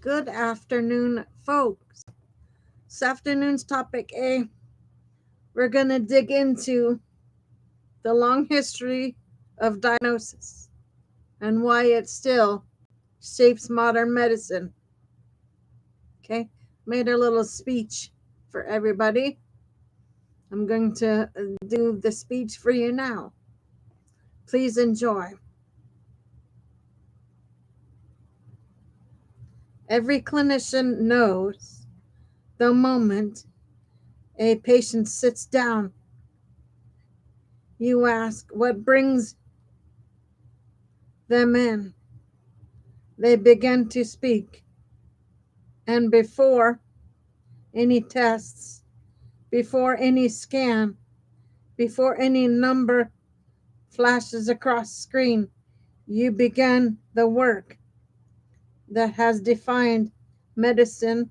Good afternoon, folks. This afternoon's topic we're going to dig into the long history of diagnosis and why it still shapes modern medicine. Okay, made a little speech for everybody. I'm going to do the speech for you now. Please enjoy. Every clinician knows the moment a patient sits down, you ask what brings them in. They begin to speak, and before any tests, before any scan, before any number flashes across screen, you begin the work that has defined medicine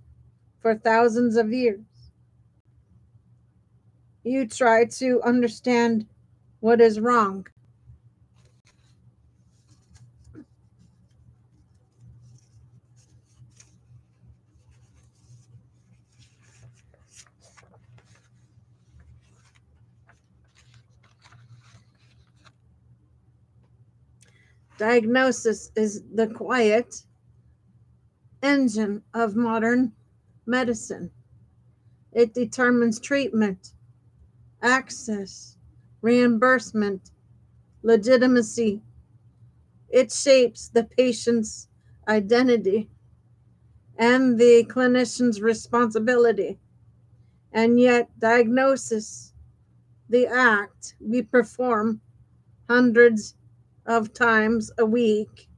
for thousands of years. You try to understand what is wrong. Diagnosis is the quiet engine of modern medicine. It determines treatment, access, reimbursement, legitimacy. It shapes the patient's identity and the clinician's responsibility. And yet, diagnosis, the act we perform hundreds of times a week,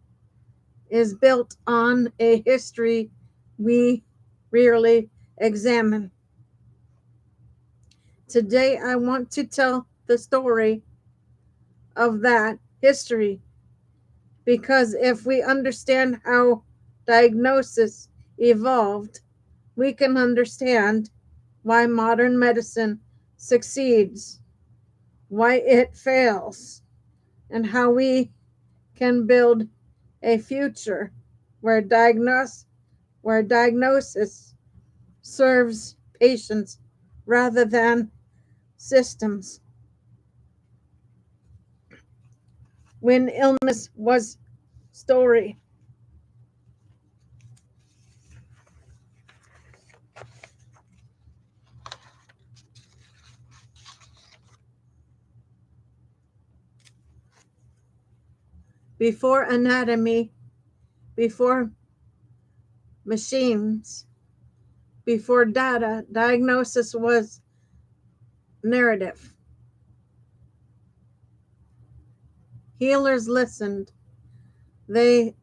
is built on a history we rarely examine. Today, I want to tell the story of that history because if we understand how diagnosis evolved, we can understand why modern medicine succeeds, why it fails, and how we can build a future where diagnosis serves patients rather than systems. When illness was story. Before anatomy, before machines, before data, diagnosis was narrative. Healers listened. They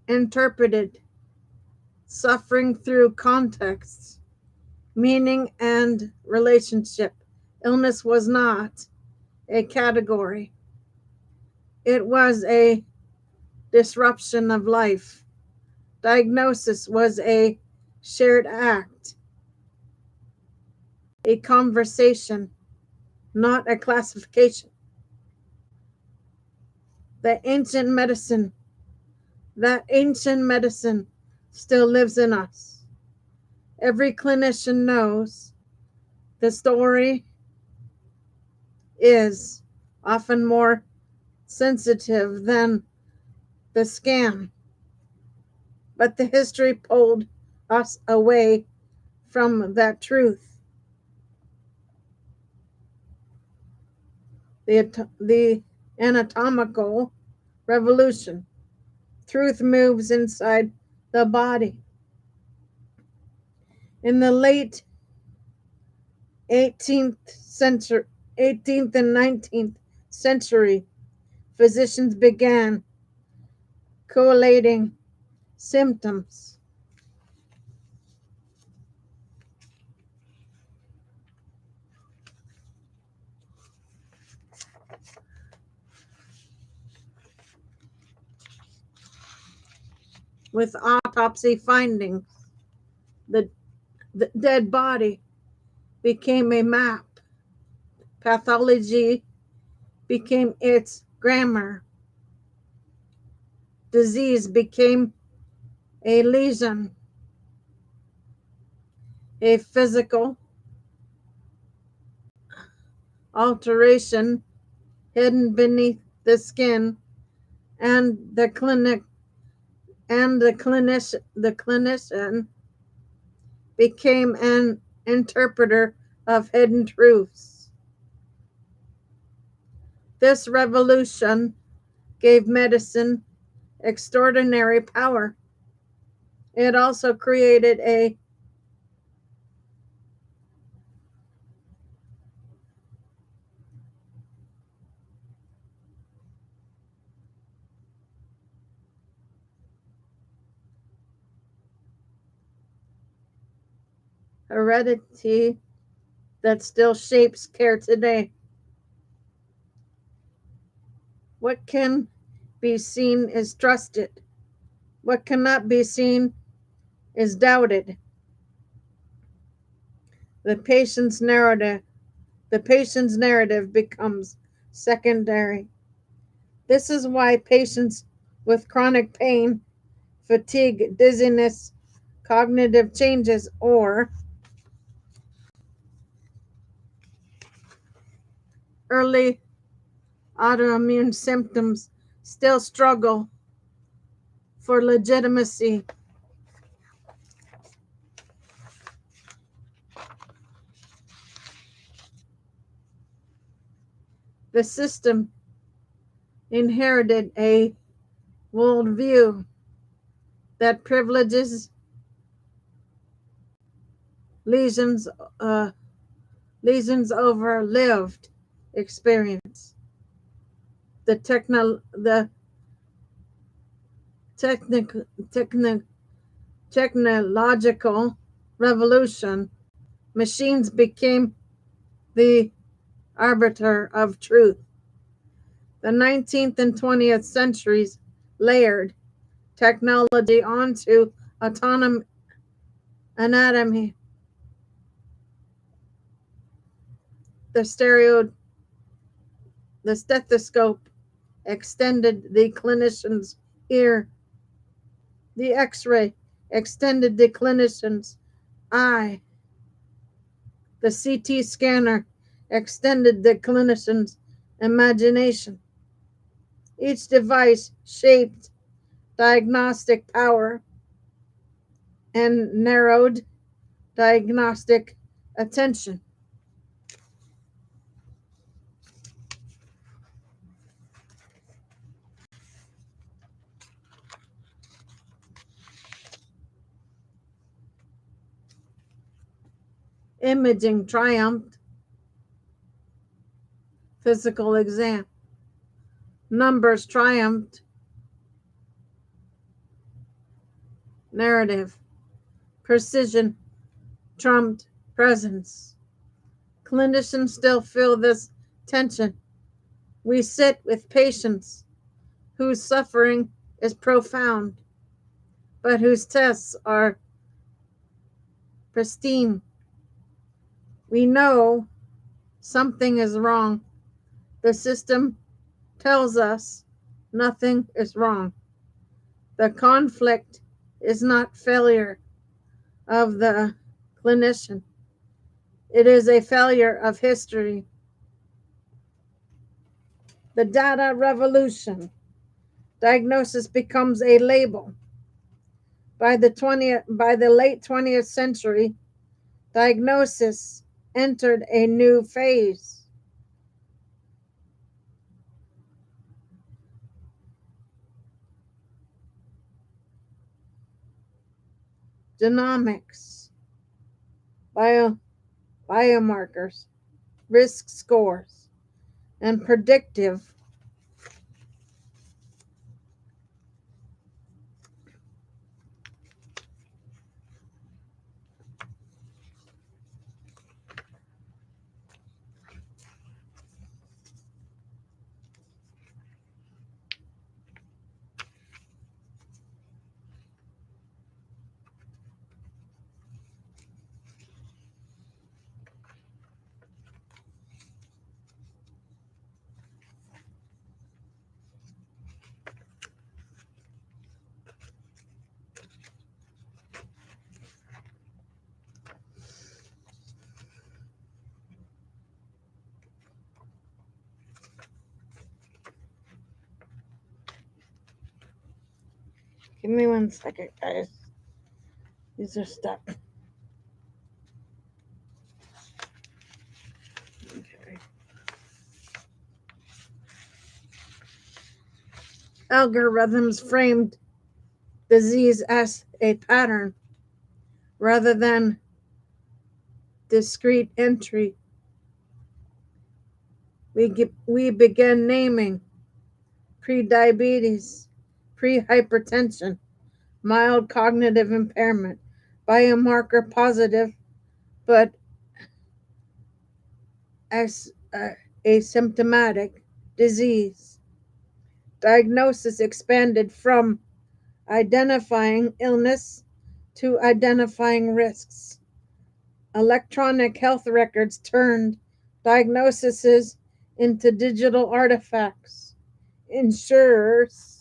interpreted suffering through context, meaning, and relationship. Illness was not a category, it was a disruption of life. Diagnosis was a shared act, a conversation, not a classification. The ancient medicine, that ancient medicine still lives in us. Every clinician knows the story is often more sensitive than the scan, but the history pulled us away from that truth. The anatomical revolution. Truth moves inside the body. In the late 18th and 19th century, physicians began correlating symptoms with autopsy findings. The, the dead body became a map. Pathology became its grammar. Disease became a lesion. a physical alteration hidden beneath the skin, and the clinician became an interpreter of hidden truths. This revolution gave medicine extraordinary power. It also created a heredity that still shapes care today. What can be seen is trusted. What cannot be seen is doubted. The patient's narrative, the patient's narrative becomes secondary. This is why patients with chronic pain, fatigue, dizziness, cognitive changes, or early autoimmune symptoms still struggle for legitimacy. The system inherited a worldview that privileges lesions, uh, lesions over lived experience. The technic, technic, technological revolution, machines became the arbiter of truth. The 19th and 20th centuries layered technology onto autonomous anatomy. The stereo, the stethoscope extended the clinician's ear. The X-ray extended the clinician's eye. The CT scanner extended the clinician's imagination. Each device shaped diagnostic power and narrowed diagnostic attention. Imaging triumphed, physical exam. Numbers triumphed, narrative. Precision trumped presence. Clinicians still feel this tension. We sit with patients whose suffering is profound, but whose tests are pristine. We know something is wrong. The system tells us nothing is wrong. The conflict is not failure of the clinician. It is a failure of history. The data revolution. Diagnosis becomes a label. By the late 20th century, diagnosis entered a new phase. Genomics, bio, biomarkers, risk scores, and predictive Give me 1 second, guys. These are stuck. Okay. Algorithms framed disease as a pattern rather than discrete entry. We began naming prediabetes, prehypertension, mild cognitive impairment, biomarker positive, but as asymptomatic disease. Diagnosis expanded from identifying illness to identifying risks. Electronic health records turned diagnoses into digital artifacts. Insurers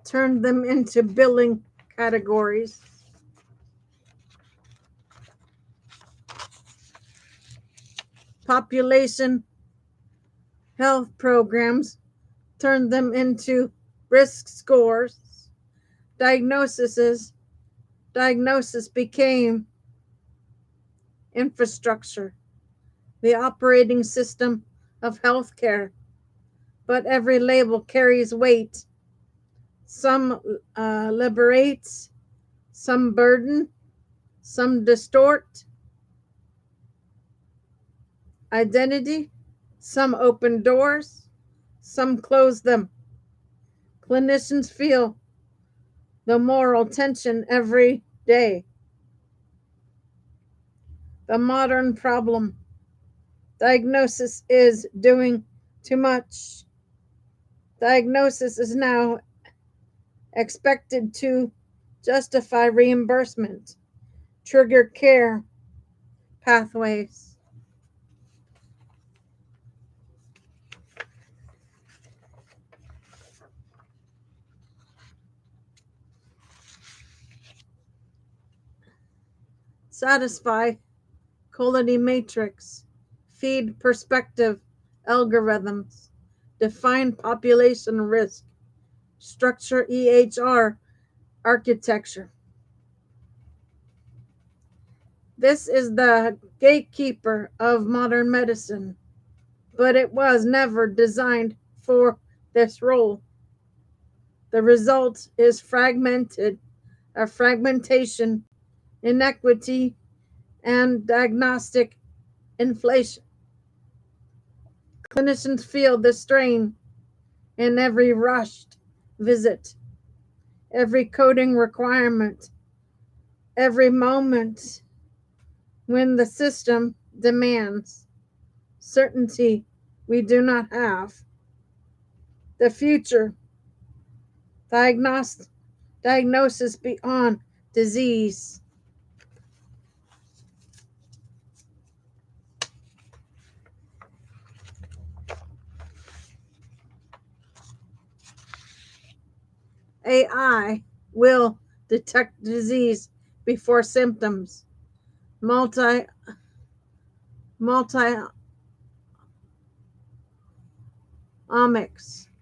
turned them into billing categories. Population health programs turned them into risk scores. Diagnosis became infrastructure, the operating system of healthcare. But every label carries weight. Some liberates, some burden, some distort identity, some open doors, some close them. Clinicians feel the moral tension every day. The modern problem: diagnosis is doing too much. Diagnosis is now expected to justify reimbursement, trigger care pathways. Satisfy quality matrix, feed perspective algorithms, define population risk, structure EHR architecture. This is the gatekeeper of modern medicine, but it was never designed for this role. The result is fragmentation, inequity, and diagnostic inflation. Clinicians feel the strain in every rushed visit, every coding requirement, every moment when the system demands certainty we do not have. The future: diagnosis beyond disease. AI will detect disease before symptoms. Multi-omics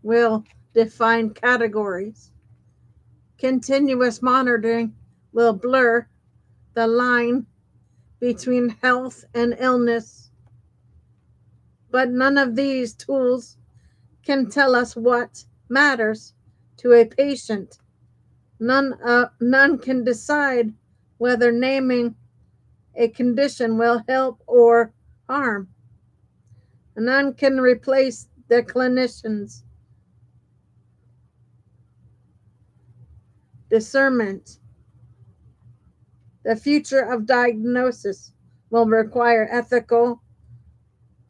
will define categories. Continuous monitoring will blur the line between health and illness. But none of these tools can tell us what matters to a patient. None can decide whether naming a condition will help or harm. None can replace the clinician's discernment. The future of diagnosis will require ethical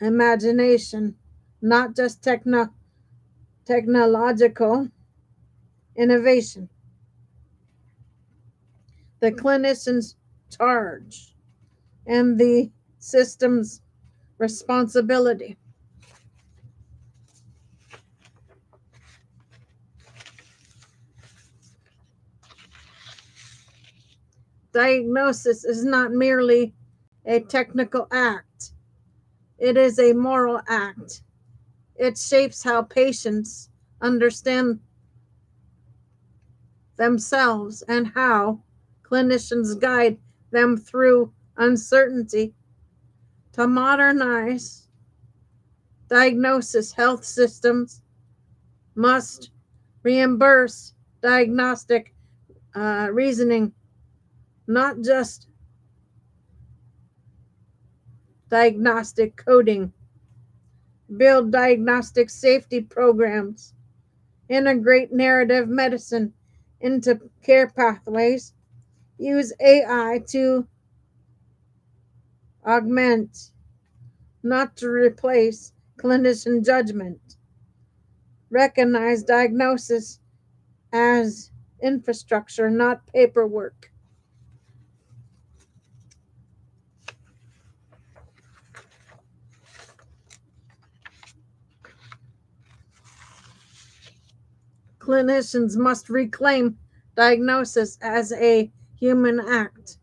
imagination, not just technological innovation. The clinician's charge and the system's responsibility. Diagnosis is not merely a technical act. It is a moral act. It shapes how patients understand themselves and how clinicians guide them through uncertainty. To modernize diagnosis, health systems must reimburse diagnostic reasoning, not just diagnostic coding. Build diagnostic safety programs, integrate narrative medicine into care pathways, use AI to augment, not to replace, clinician judgment. Recognize diagnosis as infrastructure, not paperwork. Clinicians must reclaim diagnosis as a human act,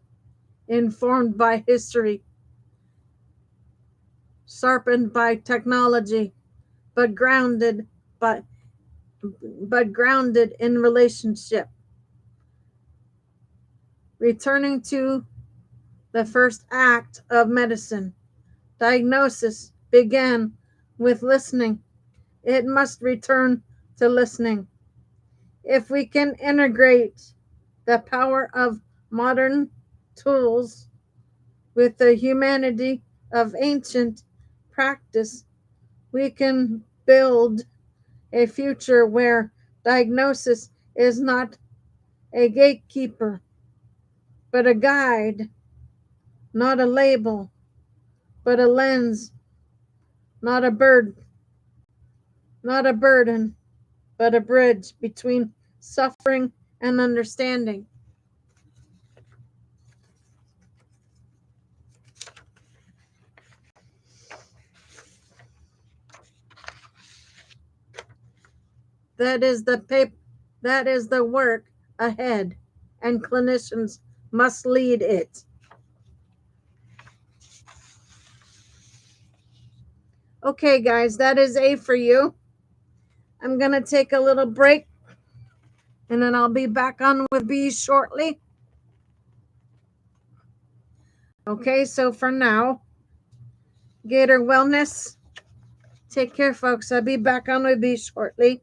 informed by history, sharpened by technology, but grounded in relationship. Returning to the first act of medicine, diagnosis began with listening. It must return to listening. If we can integrate the power of modern tools with the humanity of ancient practice, we can build a future where diagnosis is not a gatekeeper, but a guide, not a label, but a lens, not a burden, but a bridge between suffering and understanding. That is the work ahead, and clinicians must lead it. Okay, guys, that is A for you. I'm going to take a little break, and then I'll be back on with B shortly. Okay, so for now, Gator Wellness. Take care, folks. I'll be back on with B shortly.